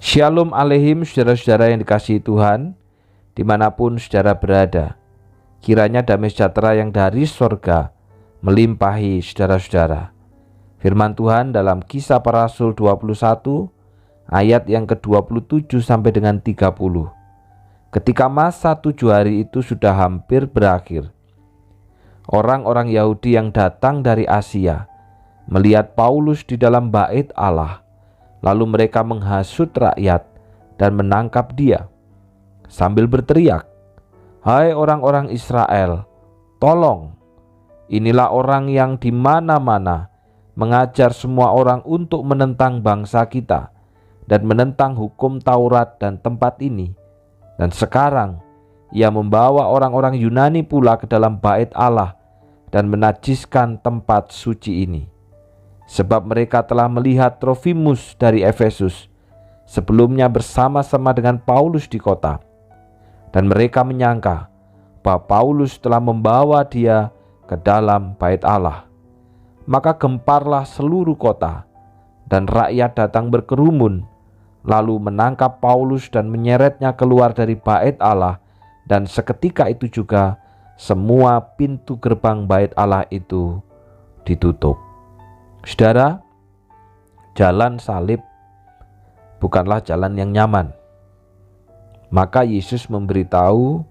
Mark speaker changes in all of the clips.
Speaker 1: Shalom aleihim saudara-saudara yang dikasihi Tuhan, dimanapun saudara berada. Kiranya damai sejahtera yang dari sorga melimpahi saudara-saudara. Firman Tuhan dalam Kisah Para Rasul 21 ayat yang ke-27 sampai dengan 30. Ketika masa 7 hari itu sudah hampir berakhir, orang-orang Yahudi yang datang dari Asia melihat Paulus di dalam bait Allah. Lalu mereka menghasut rakyat dan menangkap dia sambil berteriak, "Hai orang-orang Israel, tolong! Inilah orang yang di mana-mana mengajar semua orang untuk menentang bangsa kita dan menentang hukum Taurat dan tempat ini. Dan sekarang ia membawa orang-orang Yunani pula ke dalam bait Allah dan menajiskan tempat suci ini. Sebab mereka telah melihat Trofimus dari Efesus sebelumnya bersama-sama dengan Paulus di kota. Dan mereka menyangka bahwa Paulus telah membawa dia ke dalam bait Allah. Maka gemparlah seluruh kota, dan rakyat datang berkerumun, lalu menangkap Paulus dan menyeretnya keluar dari bait Allah. Dan seketika itu juga semua pintu gerbang bait Allah itu ditutup. Saudara, jalan salib bukanlah jalan yang nyaman. Maka Yesus memberitahu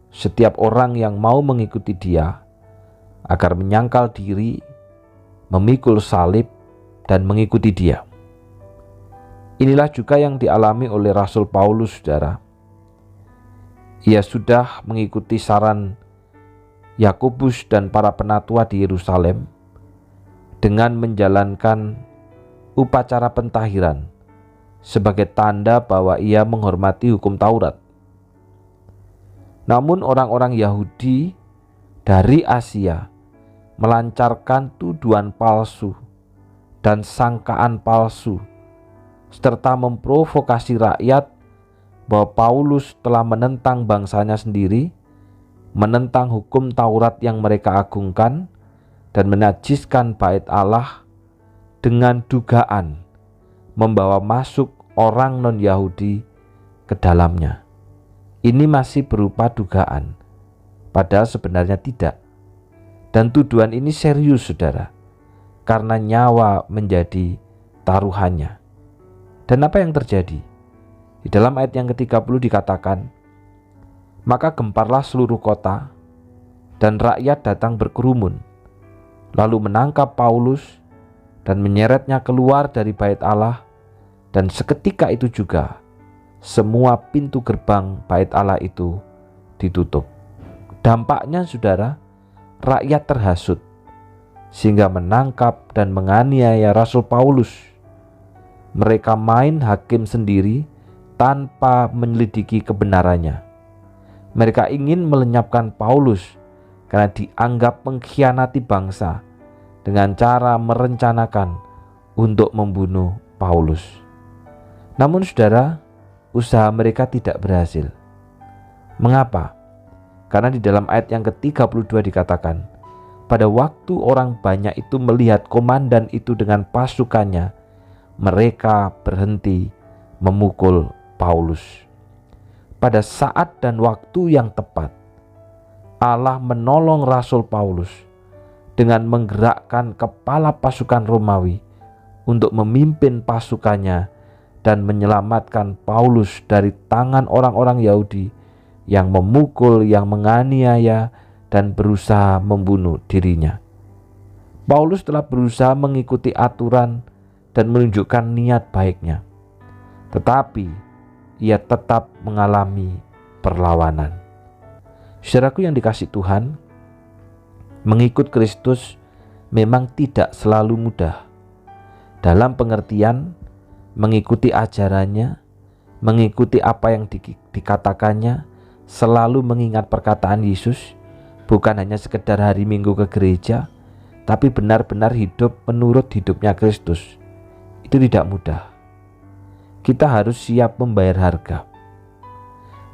Speaker 1: setiap orang yang mau mengikuti dia agar menyangkal diri, memikul salib, dan mengikuti dia. Inilah juga yang dialami oleh Rasul Paulus, saudara. Ia sudah mengikuti saran Yakobus dan para penatua di Yerusalem dengan menjalankan upacara pentahiran sebagai tanda bahwa ia menghormati hukum Taurat. Namun orang-orang Yahudi dari Asia melancarkan tuduhan palsu dan sangkaan palsu serta memprovokasi rakyat bahwa Paulus telah menentang bangsanya sendiri, menentang hukum Taurat yang mereka agungkan, dan menajiskan bait Allah dengan dugaan membawa masuk orang non-Yahudi ke dalamnya. Ini masih berupa dugaan, padahal sebenarnya tidak. Dan tuduhan ini serius, saudara, karena nyawa menjadi taruhannya. Dan apa yang terjadi? Di dalam ayat yang ke-30 dikatakan, "Maka gemparlah seluruh kota, dan rakyat datang berkerumun, lalu menangkap Paulus dan menyeretnya keluar dari bait Allah. Dan seketika itu juga semua pintu gerbang bait Allah itu ditutup." Dampaknya, saudara, rakyat terhasut sehingga menangkap dan menganiaya Rasul Paulus. Mereka main hakim sendiri tanpa menyelidiki kebenarannya. Mereka ingin melenyapkan Paulus karena dianggap mengkhianati bangsa dengan cara merencanakan untuk membunuh Paulus. Namun saudara, usaha mereka tidak berhasil. Mengapa? Karena di dalam ayat yang ke-32 dikatakan, pada waktu orang banyak itu melihat komandan itu dengan pasukannya, mereka berhenti memukul Paulus. Pada saat dan waktu yang tepat, Allah menolong Rasul Paulus dengan menggerakkan kepala pasukan Romawi untuk memimpin pasukannya dan menyelamatkan Paulus dari tangan orang-orang Yahudi yang memukul, yang menganiaya, dan berusaha membunuh dirinya. Paulus telah berusaha mengikuti aturan dan menunjukkan niat baiknya, tetapi ia tetap mengalami perlawanan. Saudaraku yang dikasihi Tuhan, mengikut Kristus memang tidak selalu mudah. Dalam pengertian mengikuti ajarannya, mengikuti apa yang dikatakannya, selalu mengingat perkataan Yesus, bukan hanya sekedar hari Minggu ke gereja, tapi benar-benar hidup menurut hidupnya Kristus. Itu tidak mudah. Kita harus siap membayar harga,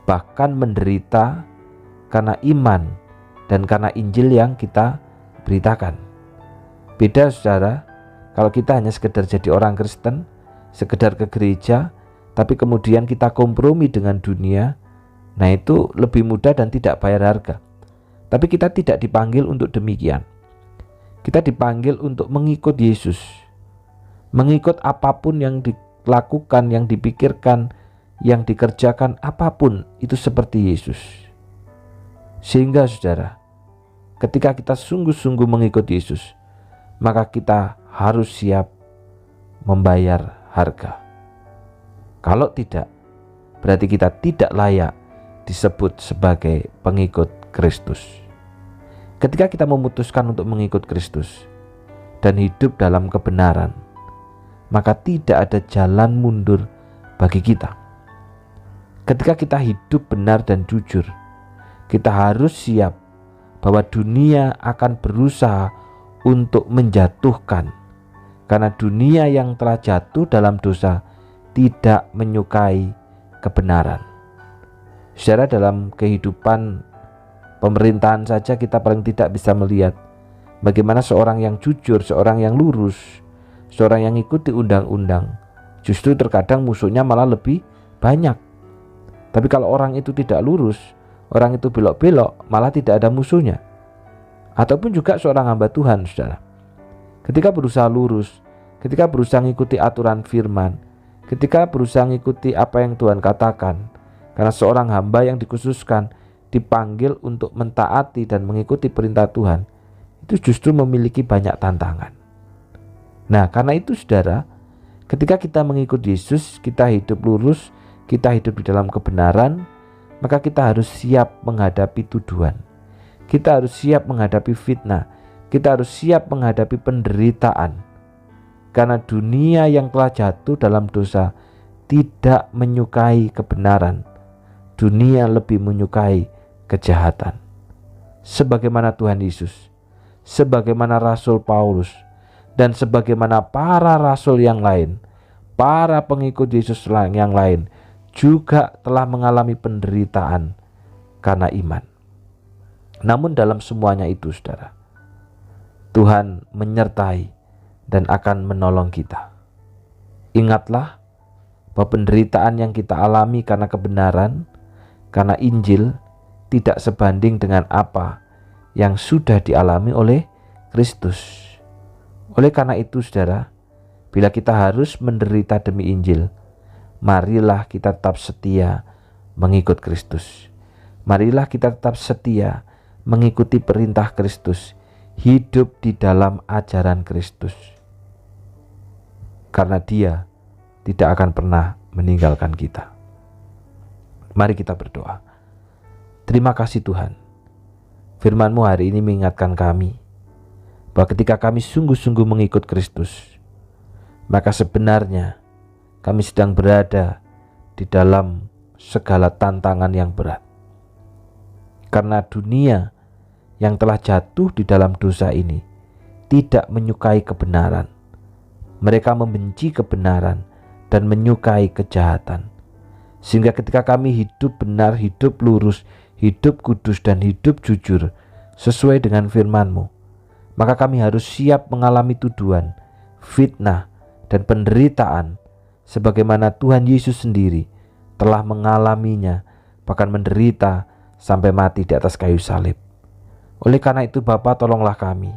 Speaker 1: bahkan menderita karena iman dan karena Injil yang kita beritakan. Beda, saudara, kalau kita hanya sekedar jadi orang Kristen, sekedar ke gereja, tapi kemudian kita kompromi dengan dunia, nah itu lebih mudah dan tidak bayar harga. Tapi kita tidak dipanggil untuk demikian. Kita dipanggil untuk mengikut Yesus, mengikut apapun yang dilakukan, yang dipikirkan, yang dikerjakan, apapun itu seperti Yesus. Sehingga saudara, ketika kita sungguh-sungguh mengikut Yesus, maka kita harus siap membayar harga. Kalau tidak, berarti kita tidak layak disebut sebagai pengikut Kristus. Ketika kita memutuskan untuk mengikut Kristus dan hidup dalam kebenaran, maka tidak ada jalan mundur bagi kita. Ketika kita hidup benar dan jujur, kita harus siap bahwa dunia akan berusaha untuk menjatuhkan, karena dunia yang telah jatuh dalam dosa tidak menyukai kebenaran. Saudara, dalam kehidupan pemerintahan saja kita paling tidak bisa melihat bagaimana seorang yang jujur, seorang yang lurus, seorang yang ikuti undang-undang, justru terkadang musuhnya malah lebih banyak. Tapi kalau orang itu tidak lurus, orang itu belok-belok, malah tidak ada musuhnya. Ataupun juga seorang hamba Tuhan, saudara, ketika berusaha lurus, ketika berusaha mengikuti aturan firman, ketika berusaha mengikuti apa yang Tuhan katakan, karena seorang hamba yang dikhususkan dipanggil untuk mentaati dan mengikuti perintah Tuhan, itu justru memiliki banyak tantangan. Nah, karena itu saudara, ketika kita mengikut Yesus, kita hidup lurus, kita hidup di dalam kebenaran, maka kita harus siap menghadapi tuduhan. Kita harus siap menghadapi fitnah. Kita harus siap menghadapi penderitaan. Karena dunia yang telah jatuh dalam dosa tidak menyukai kebenaran. Dunia lebih menyukai kejahatan. Sebagaimana Tuhan Yesus, sebagaimana Rasul Paulus, dan sebagaimana para rasul yang lain, para pengikut Yesus yang lain juga telah mengalami penderitaan karena iman. Namun dalam semuanya itu, saudara, Tuhan menyertai dan akan menolong kita. Ingatlah bahwa penderitaan yang kita alami karena kebenaran, karena Injil, tidak sebanding dengan apa yang sudah dialami oleh Kristus. Oleh karena itu, saudara, bila kita harus menderita demi Injil, marilah kita tetap setia mengikut Kristus. Marilah kita tetap setia mengikuti perintah Kristus, hidup di dalam ajaran Kristus. Karena Dia tidak akan pernah meninggalkan kita. Mari kita berdoa. Terima kasih Tuhan. Firman-Mu hari ini mengingatkan kami bahwa ketika kami sungguh-sungguh mengikut Kristus, maka sebenarnya kami sedang berada di dalam segala tantangan yang berat. Karena dunia yang telah jatuh di dalam dosa ini tidak menyukai kebenaran. Mereka membenci kebenaran dan menyukai kejahatan. Sehingga ketika kami hidup benar, hidup lurus, hidup kudus dan hidup jujur sesuai dengan firman-Mu, maka kami harus siap mengalami tuduhan, fitnah, dan penderitaan sebagaimana Tuhan Yesus sendiri telah mengalaminya, bahkan menderita sampai mati di atas kayu salib. Oleh karena itu Bapa, tolonglah kami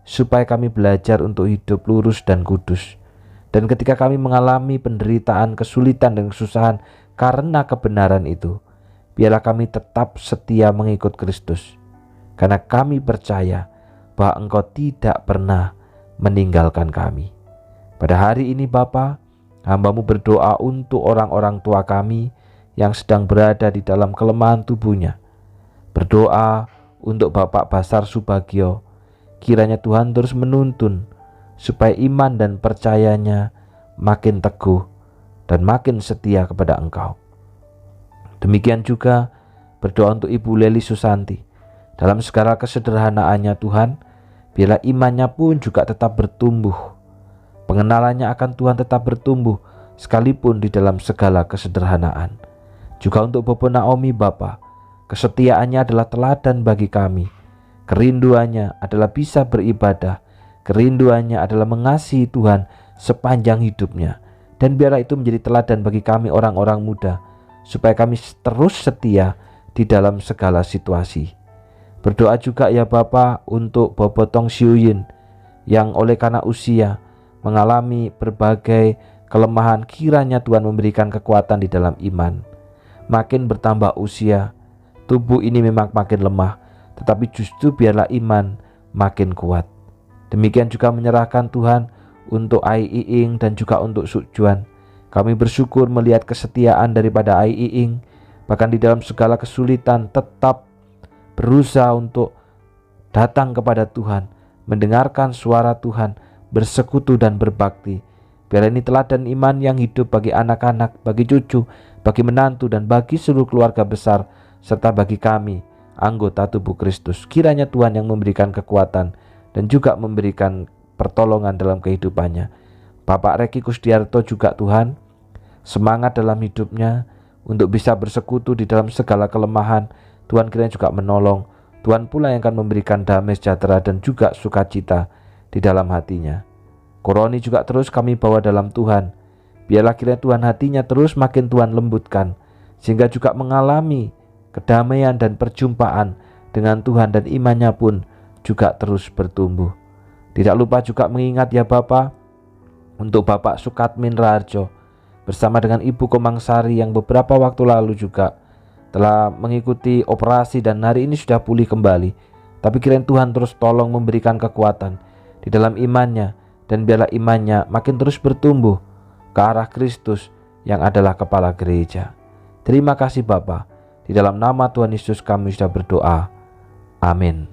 Speaker 1: supaya kami belajar untuk hidup lurus dan kudus. Dan ketika kami mengalami penderitaan, kesulitan dan kesusahan karena kebenaran itu, biarlah kami tetap setia mengikut Kristus, karena kami percaya bahwa Engkau tidak pernah meninggalkan kami. Pada hari ini Bapa, hamba-Mu berdoa untuk orang-orang tua kami yang sedang berada di dalam kelemahan tubuhnya. Berdoa untuk Bapak Basar Subagio, kiranya Tuhan terus menuntun supaya iman dan percayanya makin teguh dan makin setia kepada Engkau. Demikian juga berdoa untuk Ibu Leli Susanti. Dalam segala kesederhanaannya Tuhan, biarlah imannya pun juga tetap bertumbuh. Pengenalannya akan Tuhan tetap bertumbuh sekalipun di dalam segala kesederhanaan. Juga untuk Bobo Naomi Bapa, kesetiaannya adalah teladan bagi kami. Kerinduannya adalah bisa beribadah. Kerinduannya adalah mengasihi Tuhan sepanjang hidupnya. Dan biarlah itu menjadi teladan bagi kami orang-orang muda, supaya kami terus setia di dalam segala situasi. Berdoa juga ya Bapa untuk Bobotong Siuyin yang oleh karena usia mengalami berbagai kelemahan. Kiranya Tuhan memberikan kekuatan di dalam iman. Makin bertambah usia, tubuh ini memang makin lemah, tetapi justru biarlah iman makin kuat. Demikian juga menyerahkan Tuhan untuk Ai Iing dan juga untuk Suk Juan. Kami bersyukur melihat kesetiaan daripada Ai Iing, bahkan di dalam segala kesulitan tetap berusaha untuk datang kepada Tuhan, mendengarkan suara Tuhan, bersekutu dan berbakti. Biar ini teladan iman yang hidup bagi anak-anak, bagi cucu, bagi menantu, dan bagi seluruh keluarga besar, serta bagi kami, anggota tubuh Kristus. Kiranya Tuhan yang memberikan kekuatan dan juga memberikan pertolongan dalam kehidupannya. Bapak Reki Kusdiarto juga Tuhan, semangat dalam hidupnya untuk bisa bersekutu di dalam segala kelemahan. Tuhan kiranya juga menolong. Tuhan pula yang akan memberikan damai sejahtera dan juga sukacita di dalam hatinya. Koroni juga terus kami bawa dalam Tuhan. Biarlah kiranya Tuhan hatinya terus makin Tuhan lembutkan, sehingga juga mengalami kedamaian dan perjumpaan dengan Tuhan, dan imannya pun juga terus bertumbuh. Tidak lupa juga mengingat ya Bapak untuk Bapak Sukatmin Raharjo bersama dengan Ibu Komangsari yang beberapa waktu lalu juga telah mengikuti operasi dan hari ini sudah pulih kembali. Tapi kiranya Tuhan terus tolong memberikan kekuatan di dalam imannya, dan biarlah imannya makin terus bertumbuh ke arah Kristus yang adalah kepala gereja. Terima kasih Bapa. Di dalam nama Tuhan Yesus kami sudah berdoa. Amin.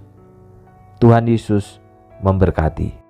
Speaker 1: Tuhan Yesus memberkati.